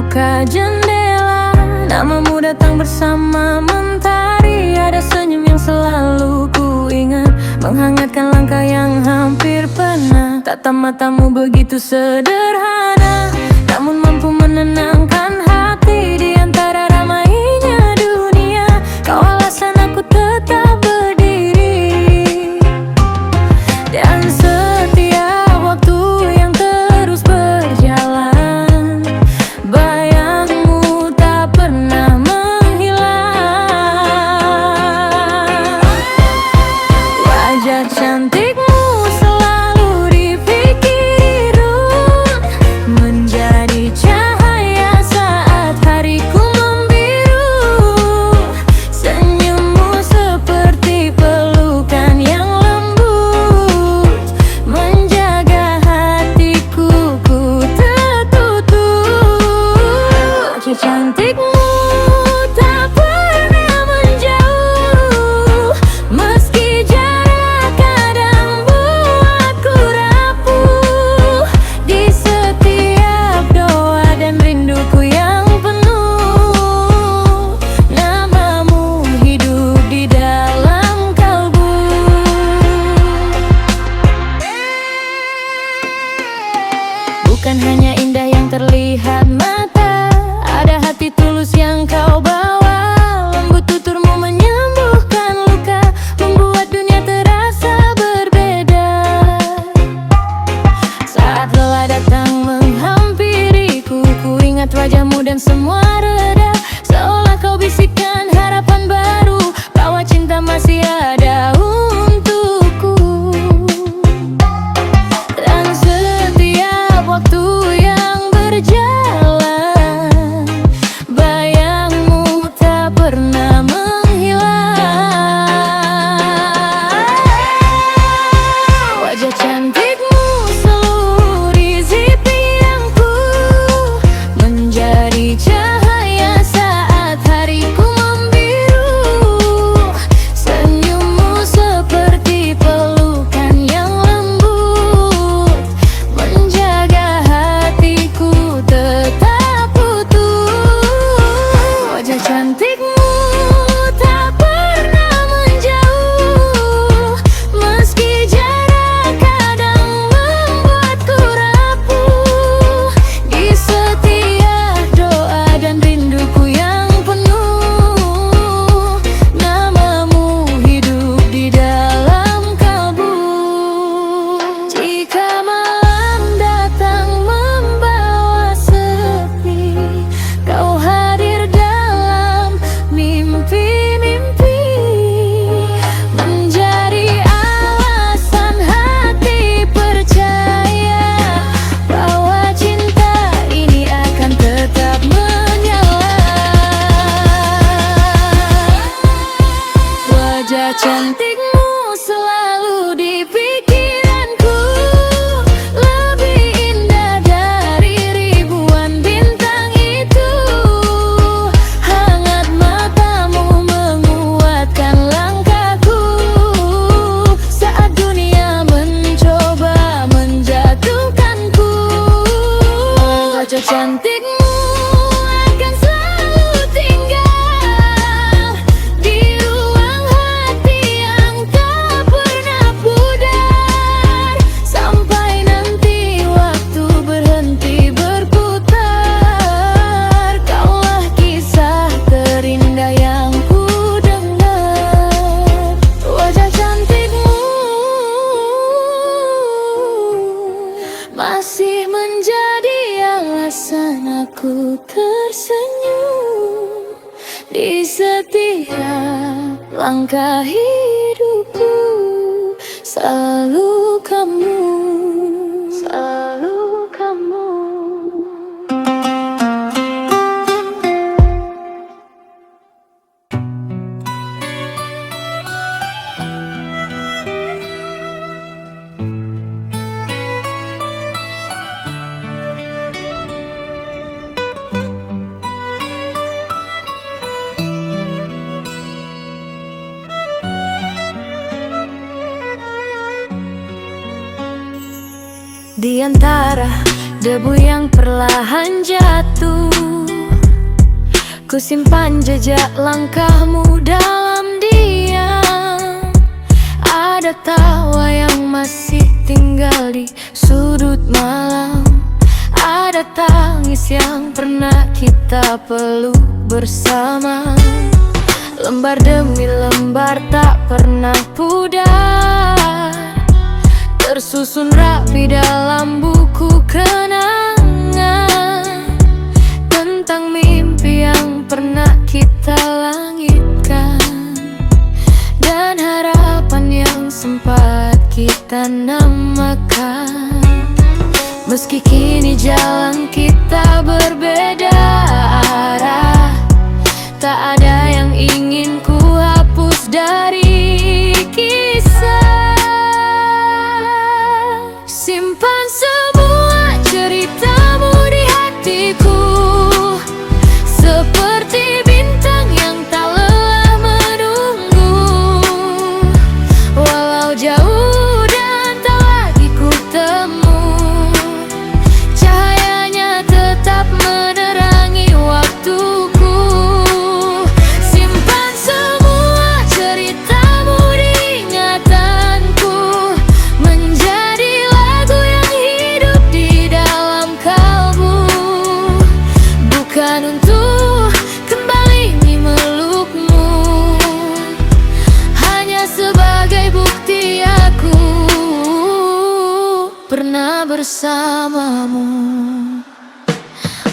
buka jendela, namamu datang bersama mentari. Ada senyum yang selalu ku ingat, menghangatkan langkah yang hampir penat. Tatap matamu begitu sederhana, namun mampu menenangkan hati. Di antara ramainya dunia, kau alasan aku tetap berdiri. Dan setiap waktu yang terus berjalan, bayangmu tak pernah menghilang. Wajah cantikmu selalu dipikirkan, menjadi cahaya saat hariku membiru. Senyummu seperti pelukan yang lembut, menjaga hatiku ku tertutup. Wajah cantikmu tak pernah menjauh, meski jarak kadang buatku rapuh. Di setiap doa dan rinduku yang penuh, namamu hidup di dalam kalbu. Bukan hanya indah yang terlihat mata, ada hati tulus yang kau bawa. Lembut tuturmu menyembuhkan luka, membuat dunia terasa berbeda. Saat lelah datang menghampiriku, ku ingat wajahmu dan semua reda. Seolah kau bisikkan harapan baru, bahwa cinta masih ada untukku. Dan setiap waktu yang berjalan, bayangmu tak pernah menghilang. Wajah cantikmu seluruh isi pikiranku, menjadi cahaya saat hariku membiru. Senyummu seperti pelukan yang lembut, menjaga hatiku tetap utuh. Wajah cantikmu tak pernah menjauh, meski jarak kadang membuatku rapuh. Di setiap doa dan rinduku yang penuh, namamu hidup di dalam kalbu. Jika malam datang membawa sepi, kau hadir dalam mimpi-mimpi, menjadi alasan hati percaya bahwa cinta ini akan tetap menyala. Wajah cantikmu selalu di pikiranku, lebih indah dari ribuan bintang itu. Hangat matamu menguatkan langkahku, saat dunia mencoba menjatuhkanku. Wajah cantikmu akan selalu tinggal di ruang hati yang tak pernah pudar, sampai nanti waktu berhenti berputar. Kaulah kisah terindah yang ku dengar. Wajah cantikmu masih menjadi alasan aku tersenyum. Di setiap langkah hidupku, selalu kamu, selalu kamu. Di antara debu yang perlahan jatuh, Ku simpan jejak langkahmu dalam diam. Ada tawa yang masih tinggal di sudut malam. Ada tangis yang pernah kita peluk bersama. Lembar demi lembar tak pernah pudar, tersusun rapi dalam buku kenangan tentang mimpi yang pernah kita langitkan dan harapan yang sempat kita namakan. Meski kini jalan kita berbeda arah, tak ada yang ingin ku hapus dari kisah. Simpan semua ceritamu di hatiku, seperti bintang yang tak lelah menunggu. Walau jauh dan tak lagi ku temu, cahayanya tetap menerangi waktuku. Simpan semua ceritamu di ingatanku, menjadi lagu yang hidup di dalam kalbu. Bukan untuk kembali memelukmu, hanya sebagai bukti aku pernah bersamamu.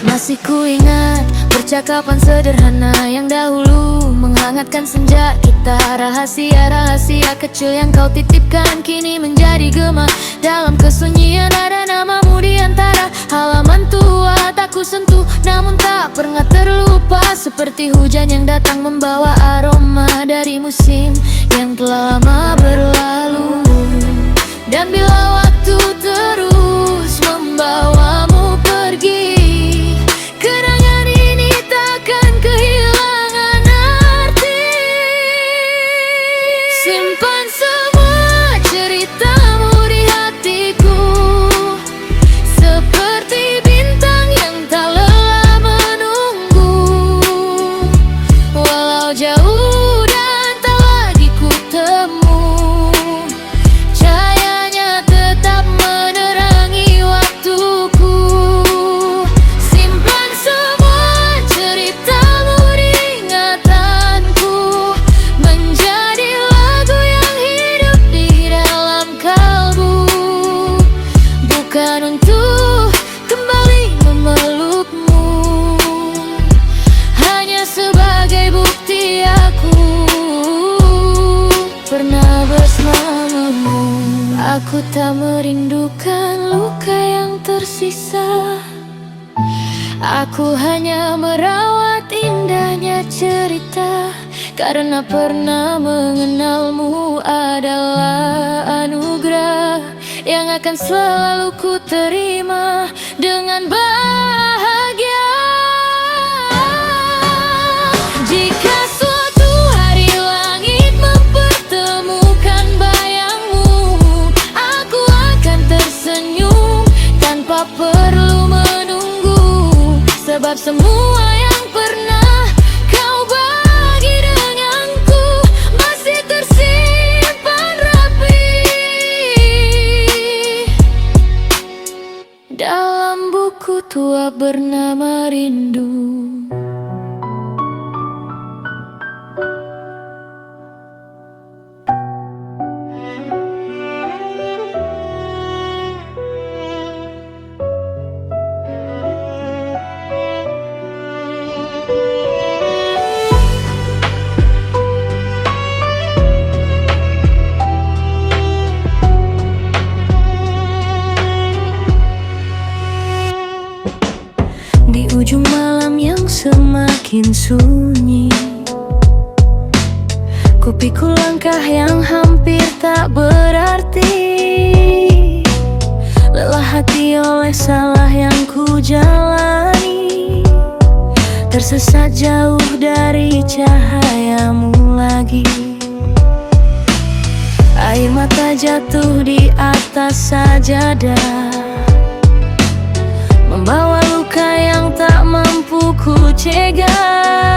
Masih ku ingat percakapan sederhana yang dahulu menghangatkan senja kita. Rahasia-rahasia kecil yang kau titipkan kini menjadi gema. Dalam kesunyian ada namamu di antara halaman tua. Tak ku sentuh namun tak pernah terlupa, seperti hujan yang datang membawa aroma dari musim yang telah lama berlalu. Dan bila waktu terus membawamu pergi, kenangan ini takkan kehilangan arti. Simpan semua ceritamu di hatiku, seperti bintang yang tak lelah menunggu. Walau jauh dan tak lagi ku temu, cahayanya tetap menerangi waktuku. Simpan semua ceritamu di ingatanku, menjadi lagu yang hidup di dalam kalbu. Bukan untuk kembali memelukmu, hanya sebagai bukti aku pernah bersamamu. Aku tak merindukan luka yang tersisa, aku hanya merawat indahnya cerita. Karena pernah mengenalmu adalah anugerah yang akan selalu ku terima dengan bahagia. Jika suatu hari langit mempertemukan bayangmu, aku akan tersenyum tanpa perlu menunggu. Sebab semua yang pernah kau bagi denganku masih tersimpan rapi dalam buku tua bernama Rindu. Di ujung malam yang semakin sunyi, ku pikul langkah yang hampir tak berarti. Lelah hati oleh salah yang ku jalani, tersesat jauh dari cahayamu lagi. Air mata jatuh di atas sajadah, membawa luka yang tak mampu ku cegah.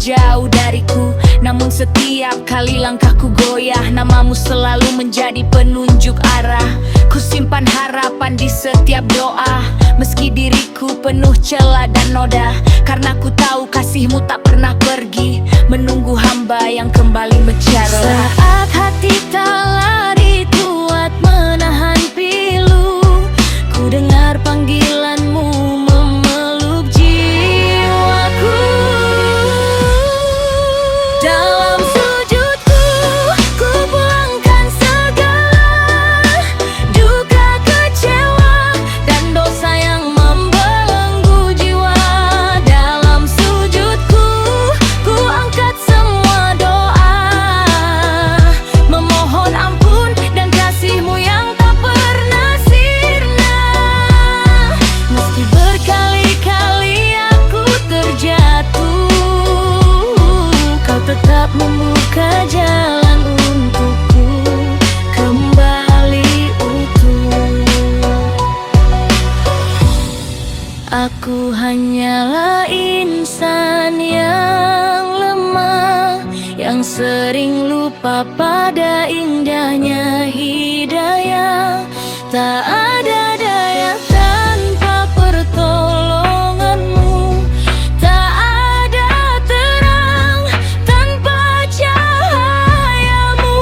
jauh dariku. Namun setiap kali langkahku goyah, namamu selalu menjadi penunjuk arah. Ku simpan harapan di setiap doa, meski diriku penuh celah dan noda. Karena ku tahu kasihmu tak pernah pergi, menunggu hamba yang kembali mencari. Saat hati tak lari kuat menahan pilu, ku dengar panggilanmu memeluk jiwaku. Dalam sujudku, ku pulangkan segala duka, kecewa, dan dosa yang membelenggu jiwa. Dalam sujudku, ku angkat semua doa, memohon ampun dan kasihmu yang tak pernah sirna. Meski berkali-kali aku terjatuh, kau tetap membuka jalan untukku kembali utuh. Aku hanyalah insan yang lemah, yang sering lupa pada indahnya hidayah. Tak ada daya tanpa pertolonganmu, tak ada terang tanpa cahayamu.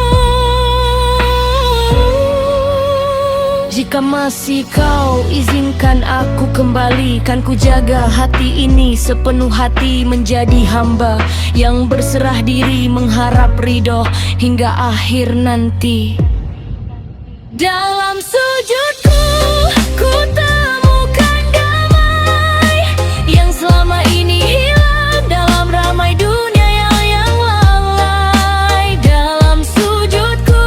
Jika masih kau izinkan aku kembali, kan ku jaga hati ini sepenuh hati, menjadi hamba yang berserah diri, mengharap ridho hingga akhir nanti. Dalam sujudku, ku temukan damai yang selama ini hilang dalam ramai dunia yang lalai. Dalam sujudku,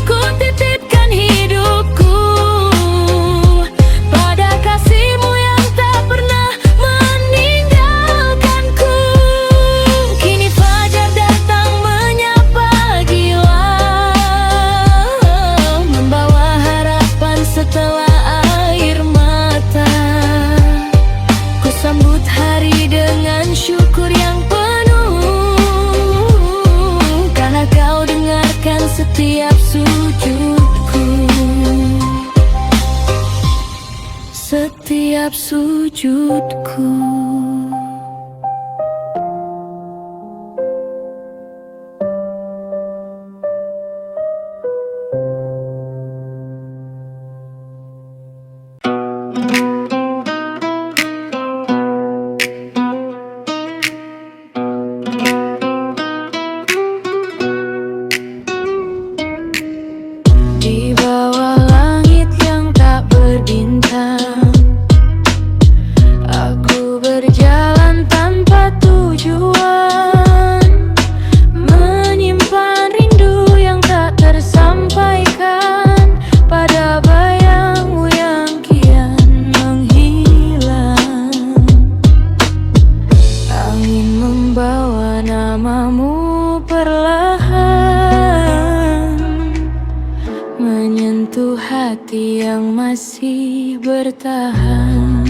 ku titipkan hidupku pada kasihmu yang tak pernah meninggalkanku. Kini fajar datang menyapa gila, membawa harapan setelah air mata. Ku sambut hari dengan syukur yang penuh, karena kau dengarkan setiap sujudku, setiap sujudku. Di bawah langit yang tak berbintang, aku berjalan tanpa tujuan, menyimpan rindu yang tak tersampaikan pada bayangmu yang kian menghilang. Angin membawa namamu perlahan, menyentuh hati yang masih bertahan.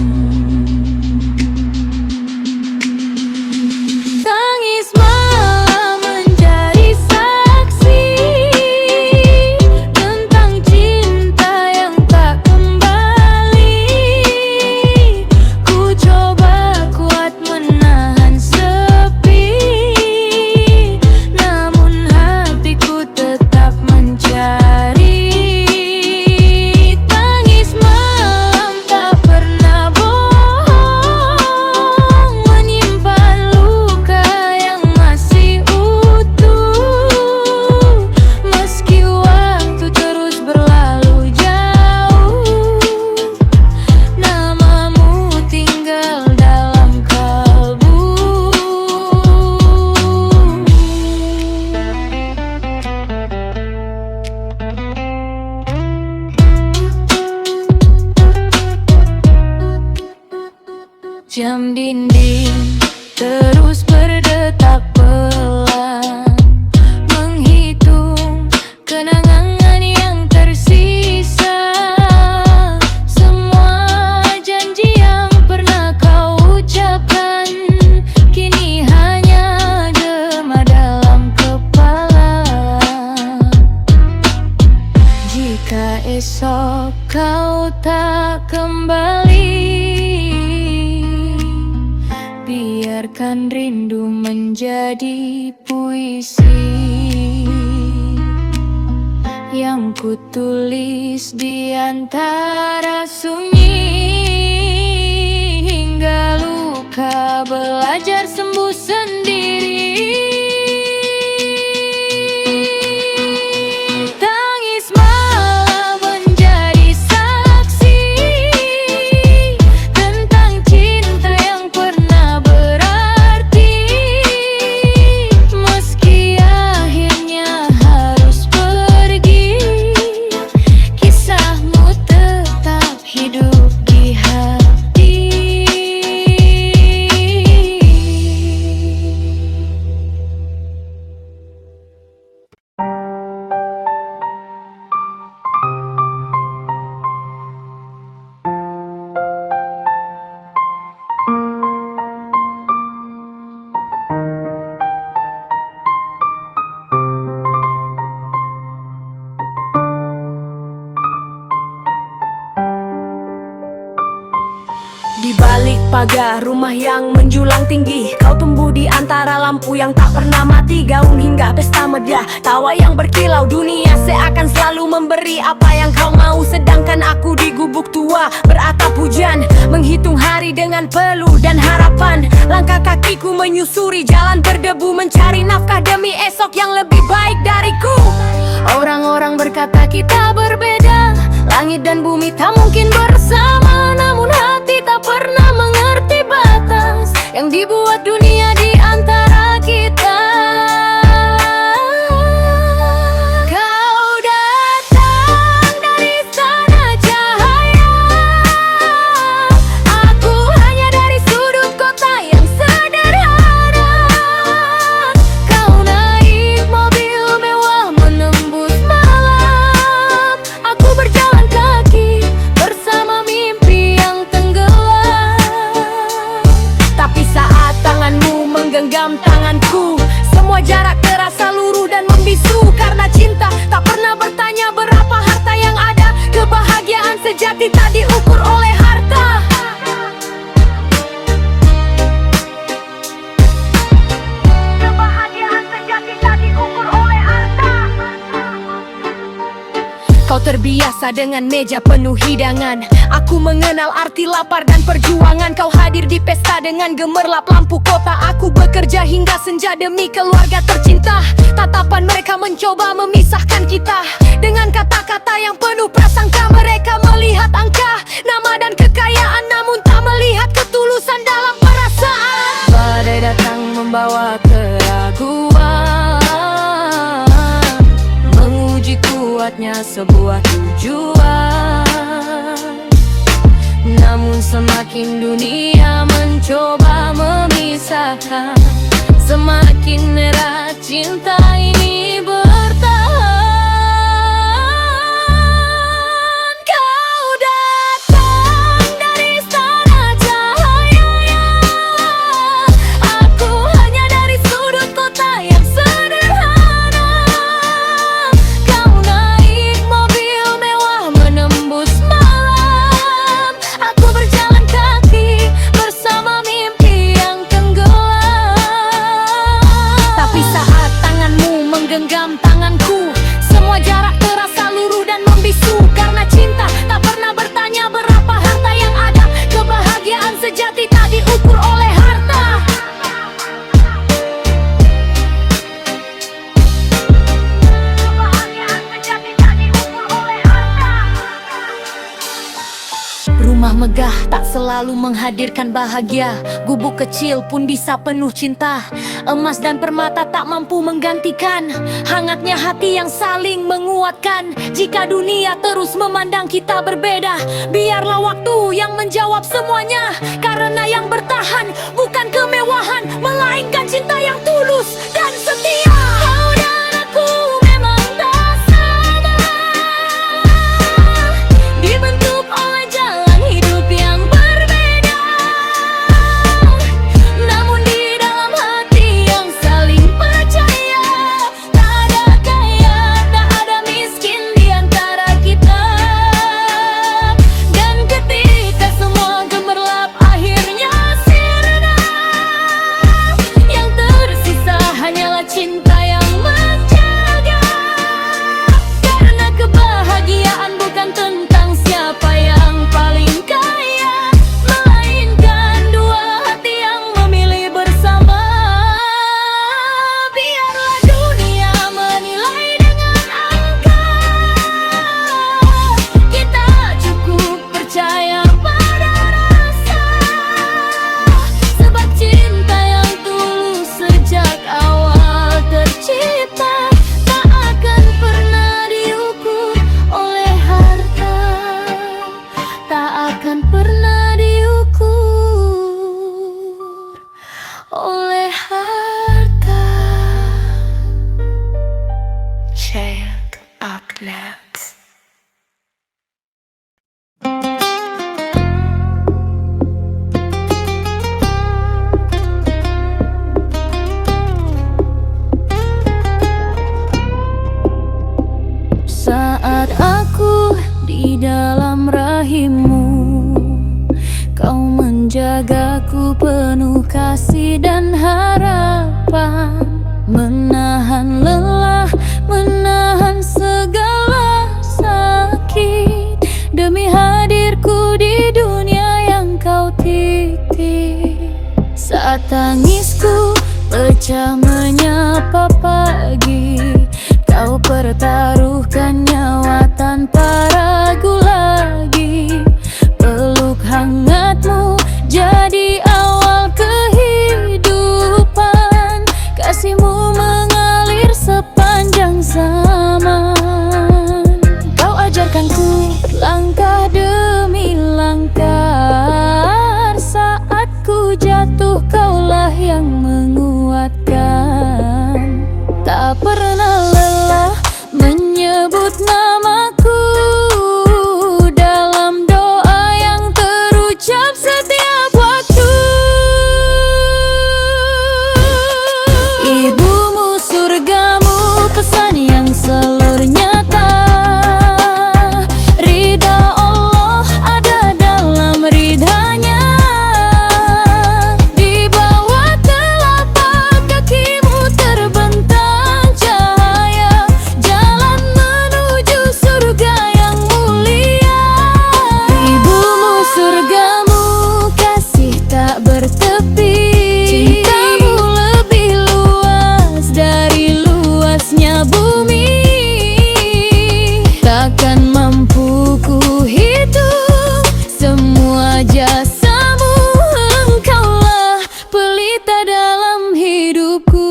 Tangis malam menjadi saksi tentang cinta yang tak kembali. Ku coba kuat menahan sepi, namun hatiku tetap mencari. Tangis malam tak pernah bohong, menyimpan luka yang masih utuh. Meski waktu terus berlalu jauh, namamu tinggal dalam kalbu. Jam dinding terus berdetak pelan, menghitung kenangan yang tersisa. Semua janji yang pernah kau ucapkan kini hanya esok kau tak kembali, biarkan rindu menjadi puisi yang kutulis di antara sunyi. Hingga luka belajar sembuh sendiri. Tangis malam menjadi saksi tentang cinta yang pernah berarti. Meski akhirnya harus pergi, kisahmu tetap hidup di hati. Di balik pagar rumah yang menjulang tinggi, kau tumbuh di antara lampu yang tak pernah mati. Gaun hingga pesta meriah, tawa yang berkilau. Dunia seakan selalu memberi apa yang kau mau, sedangkan aku di gubuk tua beratap hujan, menghitung hari dengan peluh dan harapan. Langkah kakiku menyusuri jalan berdebu, mencari nafkah demi esok yang lebih baik dariku. Orang-orang berkata kita berbeda, langit dan bumi tak mungkin bersama. Namun hati tak pernah mengerti batas yang dibuat dunia di antara kita. Kau datang dari sana cahaya, aku hanya dari sudut kota yang sederhana. Kau naik mobil mewah menembus malam, aku berjalan kaki bersama mimpi yang tenggelam. Tapi saat tanganmu menggenggam tanganku, semua jarak terasa luruh dan membisu. Karena cinta tak pernah bertanya berapa harta yang ada. Kebahagiaan sejati tak diukur oleh harta. Kebahagiaan sejati tak diukur oleh harta. Kau terbiasa dengan meja penuh hidangan, aku mengenal arti lapar dan perjuangan. Kau hadir di pesta dengan gemerlap lampu kota, aku bekerja hingga senja demi keluarga tercinta. Tatapan mereka mencoba memisahkan kita dengan kata-kata yang penuh prasangka. Mereka melihat angka, nama dan kekayaan, namun tak melihat ketulusan dalam perasaan. Badai datang membawa keraguan, menguji kuatnya sebuah tujuan. Namun semakin dunia mencoba memisahkan, semakin erat cinta ini bertahan. Kau datang dari sana cahaya, aku hanya dari sudut kota yang sederhana. Kau naik mobil mewah menembus malam, aku berjalan kaki bersama mimpi yang tenggelam. Tapi saat tanganmu menggenggam tanganku, semua jarak terasa luruh dan membisu. Karena cinta tak pernah bertanya berapa harta yang ada. Kebahagiaan sejati tak diukur oleh harta. Kebahagiaan sejati tak diukur oleh harta. Rumah megah tak selalu menghadirkan bahagia. Gubuk kecil pun bisa penuh cinta. Emas dan permata tak mampu menggantikan hangatnya hati yang saling menguatkan. Jika dunia terus memandang kita berbeda, biarlah waktu yang menjawab semuanya. Karena yang bertahan bukan kemewahan, melainkan cinta yang tulus dan setia. Kau dan aku memang tak sama, dibentuk oleh jalan hidup yang berbeda. Namun di dalam hati yang saling percaya, tak ada kaya, tak ada miskin di antara kita. DJ Upnet. Saat aku di dalam rahimmu, kau menjagaku penuh kasih dan harapan, menahan lelah, menahan segala sakit, demi hadirku di dunia yang kau titip. Saat tangisku pecah menyapa pagi, kau pertaruhkan nyawa tanpa ragu lagi. Peluk hangatmu jadi awal kehidupan, kasihmu mengalir sepanjang zaman. Kau ajarkanku langkah demi langkah, saat ku jatuh kaulah yang menguatkan. Tak pernah lelah menyebut namaku dalam doa yang terucap setiap waktu. Ibumu, surgamu, pesan yang selalu nyata. Ridha Allah ada dalam ridhanya. Di bawah telapak kakimu terbentang cahaya, jalan menuju surga yang mulia. Ibumu, surgamu, kasih tak bertepi. Cintamu lebih luas dari luasnya bumi. Takkan mampu ku hitung semua jasamu. Engkaulah pelita dalam hidupku.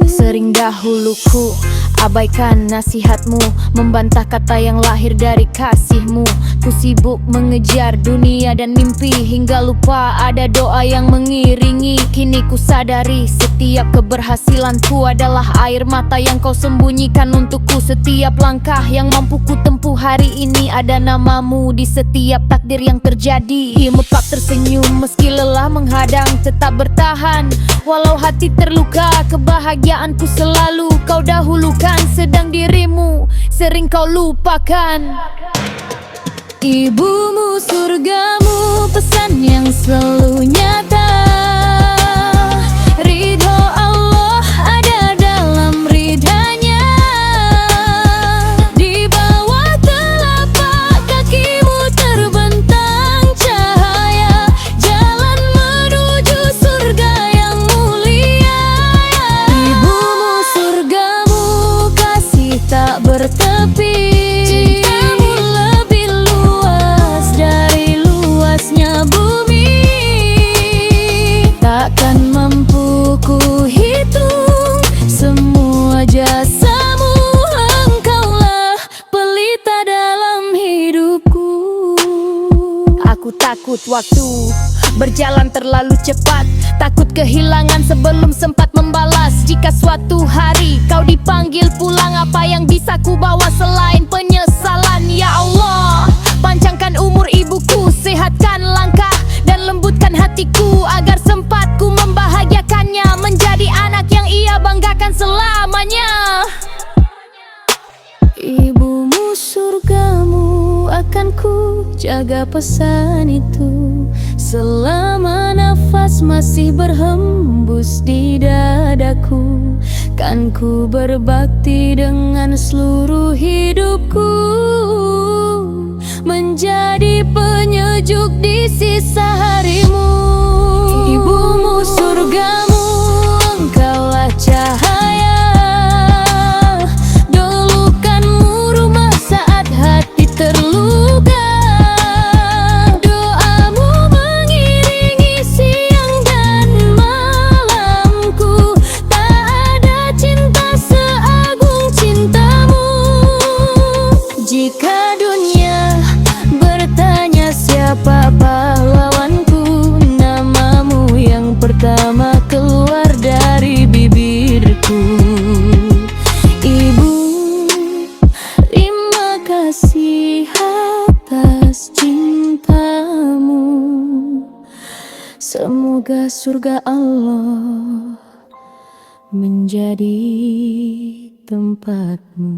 Sering dahuluku abaikan nasihatmu, membantah kata yang lahir dari kasihmu. Ku sibuk mengejar dunia dan mimpi, hingga lupa ada doa yang mengiringi. Kini ku sadari setiap keberhasilanku adalah air mata yang kau sembunyikan untukku. Setiap langkah yang mampu ku tempuh hari ini ada namamu di setiap takdir yang terjadi. Mepak tersenyum meski lelah menghadang, tetap bertahan walau hati terluka. Kebahagiaanku selalu kau dahulukan, sedang dirimu sering kau lupakan. Ibumu, surgamu, pesan yang selalu nyata. Ridho Allah ada dalam ridhanya. Di bawah telapak kakimu terbentang cahaya, jalan menuju surga yang mulia. Ibumu, surgamu, kasih tak bertepi. Cintamu lebih luas dari luasnya bumi. Takkan mampu ku hitung semua jasamu. Engkaulah pelita dalam hidupku. Aku takut waktu berjalan terlalu cepat, takut kehilangan sebelum sempat membalas. Jika suatu hari kau dipanggil pulang, apa yang bisa ku bawa selain penyesalan? Ya Allah, panjangkan umur ibuku, sehatkan langkah dan lembutkan hatiku, agar sempat ku membahagiakannya, menjadi anak yang ia banggakan selamanya. Ibumu, surgamu, akan ku jaga pesan itu selama nafas masih berhembus di dadaku. Kan ku berbakti dengan seluruh hidupku, menjadi penyejuk di sisa harimu. Ibumu, surgamu, engkaulah cahaya. Dolukanmu rumah saat hati terluka. Doamu mengiringi siang dan malamku. Tak ada cinta seagung cintamu. Jika dunia bertanya siapa pahlawanku, Semoga surga Allah menjadi tempatmu.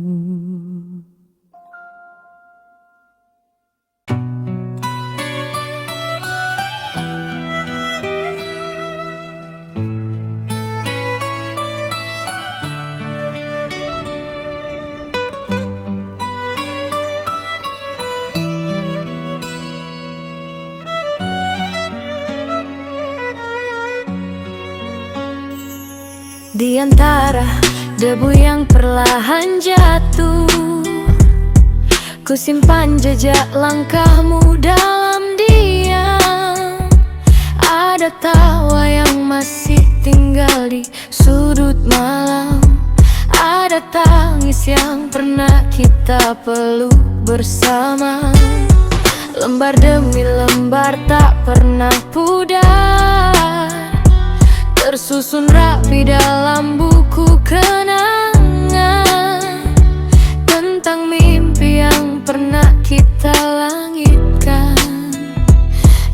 Di antara debu yang perlahan jatuh, ku simpan jejak langkahmu dalam diam. Ada tawa yang masih tinggal di sudut malam. Ada tangis yang pernah kita peluk bersama. Lembar demi lembar tak pernah pudar, tersusun rapi dalam buku kenangan tentang mimpi yang pernah kita langitkan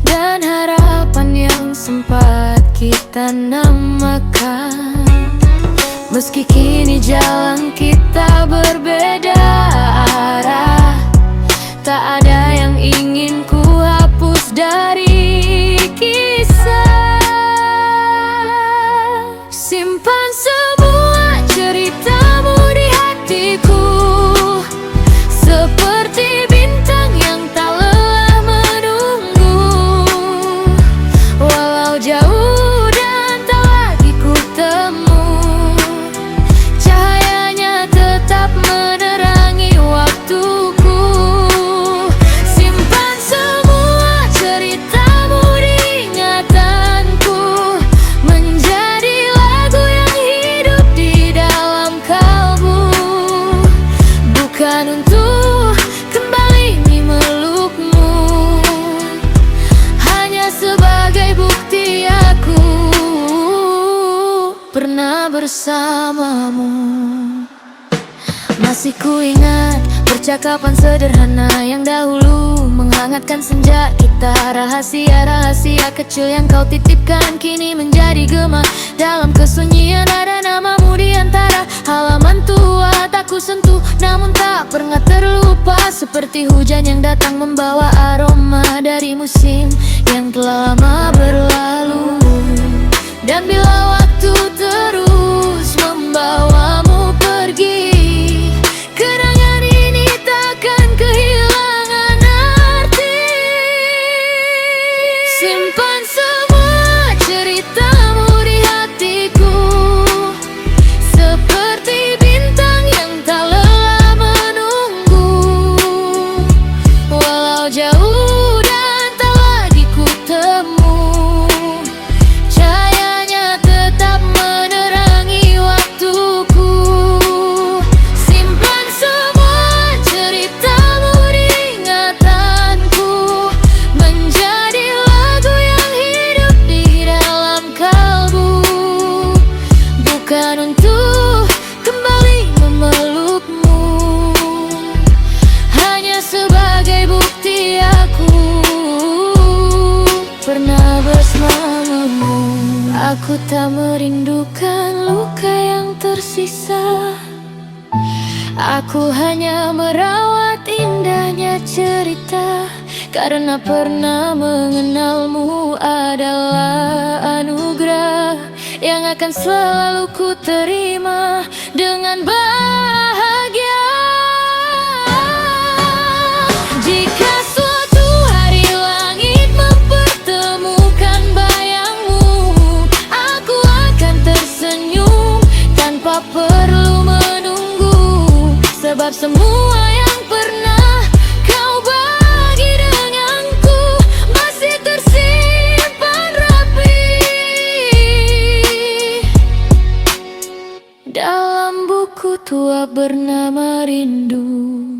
dan harapan yang sempat kita namakan. Meski kini jalan kita berbeda arah, tak ada yang ingin ku hapus dari kisah. Simpan semua ceritamu di hatiku, seperti bintang yang tak lelah menunggu. Walau jauh dan tak lagi ku temu, cahayanya tetap menerangi waktuku. Simpan semua ceritamu di ingatanku, menjadi lagu yang hidup di dalam kalbu. Bukan untuk kembali memelukmu, hanya sebagai bukti aku pernah bersamamu. Masih ku ingat percakapan sederhana yang dahulu menghangatkan senja kita. Rahasia-rahasia kecil yang kau titipkan kini menjadi gema. Dalam kesunyian ada namamu di antara halaman tua. Tak ku sentuh namun tak pernah terlupa, seperti hujan yang datang membawa aroma dari musim yang telah lama berlalu. Dan bila waktu terus membawamu pergi, kenangan ini takkan kehilangan arti. Simpan semua ceritamu di hatiku, seperti bintang yang tak lelah menunggu. Walau jauh dan tak lagi ku temu, cahayanya tetap menerangi waktuku. Simpan semua ceritamu di ingatanku, menjadi lagu yang hidup di dalam kalbu. Bukan untuk kembali memelukmu, hanya sebagai bukti aku pernah bersamamu. Aku tak merindukan luka yang tersisa, aku hanya merawat indahnya cerita. Karena pernah mengenalmu adalah anugerah yang akan selalu ku terima dengan bahagia. Jika suatu hari langit mempertemukan bayangmu, aku akan tersenyum tanpa perlu menunggu. Sebab semua yang pernah kau bagi denganku masih tersimpan rapi dalam buku tua bernama Rindu.